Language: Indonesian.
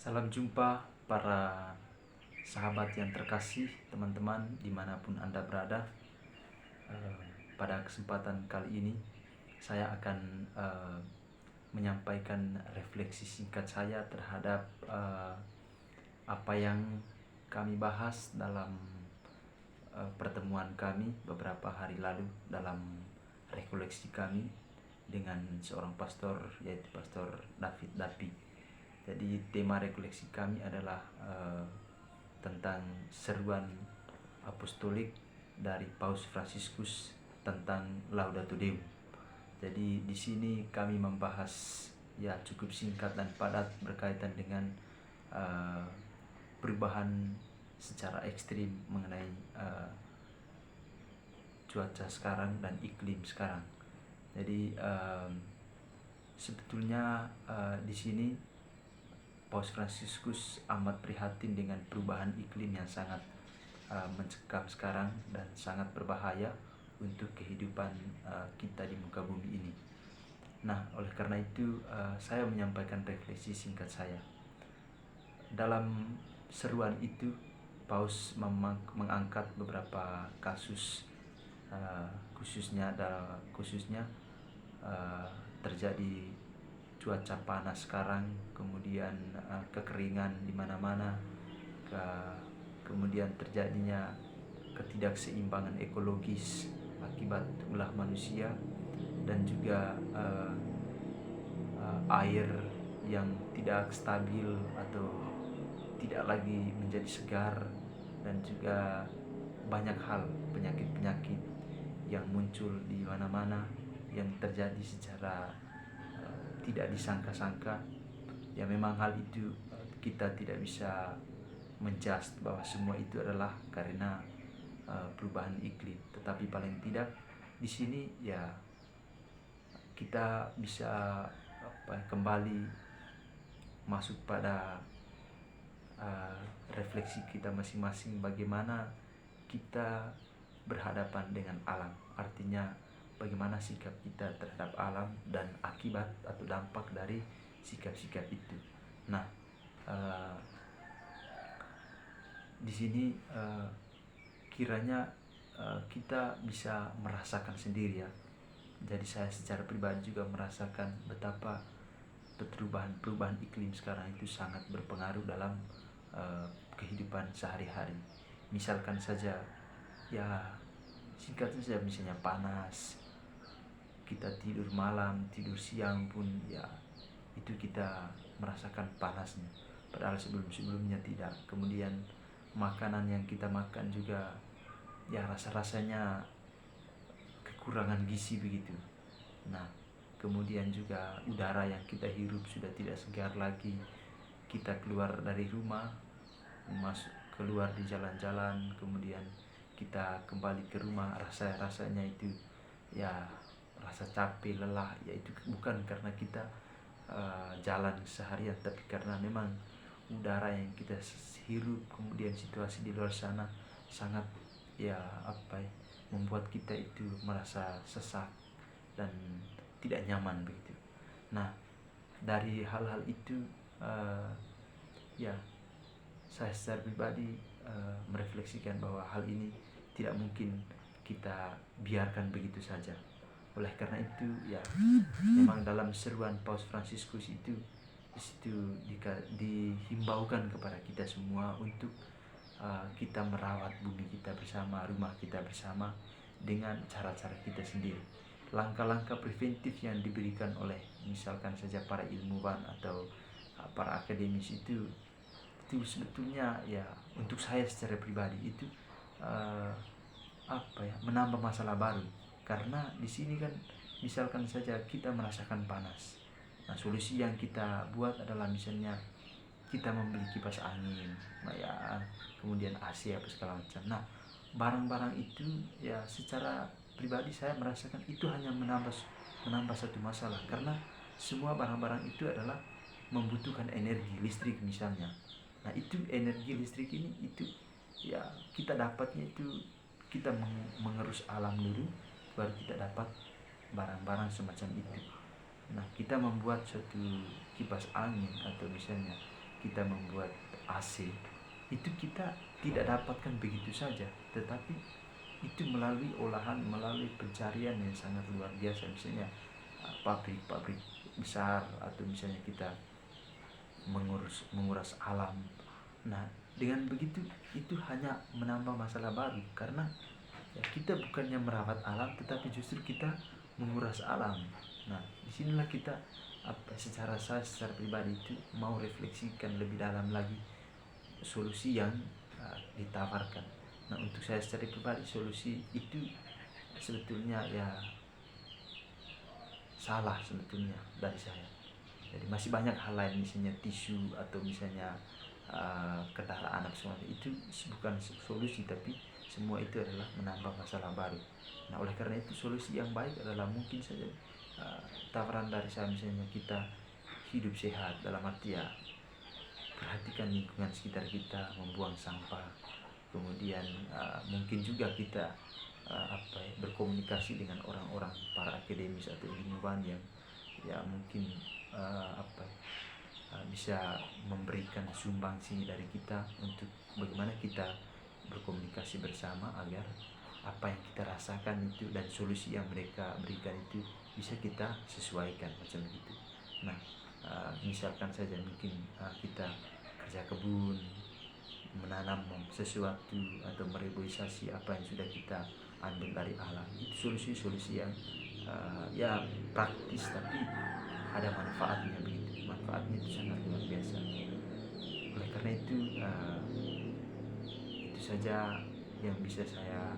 Salam jumpa para sahabat yang terkasih, teman-teman dimanapun Anda berada. Pada kesempatan kali ini saya akan menyampaikan refleksi singkat saya terhadap apa yang kami bahas dalam pertemuan kami beberapa hari lalu dalam refleksi kami dengan seorang pastor, yaitu Pastor David Dapi. Jadi tema refleksi kami adalah tentang seruan apostolik dari Paus Fransiskus tentang Laudato Deum. Jadi di sini kami membahas cukup singkat dan padat berkaitan dengan perubahan secara ekstrim mengenai cuaca sekarang dan iklim sekarang. Jadi sebetulnya di sini Paus Fransiskus amat prihatin dengan perubahan iklim yang sangat mencekam sekarang dan sangat berbahaya untuk kehidupan kita di muka bumi ini. Nah, oleh karena itu saya menyampaikan refleksi singkat saya. Dalam seruan itu, Paus mengangkat beberapa kasus, khususnya terjadi cuaca panas sekarang, kemudian kekeringan di mana-mana, kemudian terjadinya ketidakseimbangan ekologis akibat ulah manusia, dan juga air yang tidak stabil atau tidak lagi menjadi segar, dan juga banyak hal penyakit-penyakit yang muncul di mana-mana yang terjadi secara tidak disangka-sangka. Ya memang hal itu kita tidak bisa menjudge bahwa semua itu adalah karena perubahan iklim, tetapi paling tidak di sini ya kita bisa kembali masuk pada refleksi kita masing-masing, bagaimana kita berhadapan dengan alam. Artinya bagaimana sikap kita terhadap alam dan akibat atau dampak dari sikap-sikap itu. Nah, di sini kiranya kita bisa merasakan sendiri ya. Jadi saya secara pribadi juga merasakan betapa perubahan iklim sekarang itu sangat berpengaruh dalam kehidupan sehari-hari. Misalkan saja ya singkatnya saja, misalnya panas, kita tidur malam, tidur siang pun ya itu kita merasakan panasnya, padahal sebelumnya tidak. Kemudian makanan yang kita makan juga ya rasa-rasanya kekurangan gizi begitu. Nah, kemudian juga udara yang kita hirup sudah tidak segar lagi. Kita keluar dari rumah, keluar di jalan-jalan, kemudian kita kembali ke rumah, rasanya itu ya rasa capek, lelah, yaitu bukan karena kita jalan seharian, tapi karena memang udara yang kita hirup, kemudian situasi di luar sana sangat membuat kita itu merasa sesak dan tidak nyaman begitu. Nah, dari hal-hal itu saya secara pribadi merefleksikan bahwa hal ini tidak mungkin kita biarkan begitu saja. Oleh karena itu ya memang dalam seruan Paus Fransiskus itu di situ dihimbaukan kepada kita semua untuk kita merawat bumi kita bersama, rumah kita bersama dengan cara-cara kita sendiri. Langkah-langkah preventif yang diberikan oleh misalkan saja para ilmuwan atau para akademis itu sebetulnya ya untuk saya secara pribadi itu menambah masalah baru. Karena di sini kan misalkan saja kita merasakan panas. Nah, solusi yang kita buat adalah misalnya kita membeli kipas angin, kemudian AC apa segala macam. Nah, barang-barang itu ya secara pribadi saya merasakan itu hanya menambah satu masalah, karena semua barang-barang itu adalah membutuhkan energi listrik misalnya. Nah, itu energi listrik ini itu ya kita dapatnya itu kita mengerus alam dulu, baru kita dapat barang-barang semacam itu. Nah, kita membuat suatu kipas angin atau misalnya kita membuat AC itu kita tidak dapatkan begitu saja, tetapi itu melalui olahan, melalui pencarian yang sangat luar biasa. Misalnya pabrik-pabrik besar, atau misalnya kita menguras alam. Nah, dengan begitu itu hanya menambah masalah baru, karena ya, kita bukannya merawat alam, tetapi justru kita menguras alam. Nah, disinilah kita secara pribadi itu mau refleksikan lebih dalam lagi solusi yang ditawarkan. Nah, untuk saya secara pribadi solusi itu sebetulnya ya salah sebetulnya dari saya. Jadi masih banyak hal lain, misalnya tisu atau misalnya kendaraan anak semua itu bukan solusi, tapi semua itu adalah menambah masalah baru. Nah, oleh karena itu solusi yang baik adalah mungkin saja tawaran dari saya, misalnya kita hidup sehat dalam arti ya perhatikan lingkungan sekitar kita, membuang sampah, kemudian mungkin juga kita berkomunikasi dengan orang-orang para akademis atau ilmuwan yang ya mungkin bisa memberikan sumbangsi dari kita untuk bagaimana kita berkomunikasi bersama agar apa yang kita rasakan itu dan solusi yang mereka berikan itu bisa kita sesuaikan macam itu. Nah, misalkan saja mungkin kita kerja kebun, menanam sesuatu atau mereboisasi apa yang sudah kita ambil dari alam, itu solusi-solusi yang ya praktis tapi ada manfaatnya begitu. Manfaatnya itu sangat luar biasa. Oleh karena itu saja yang bisa saya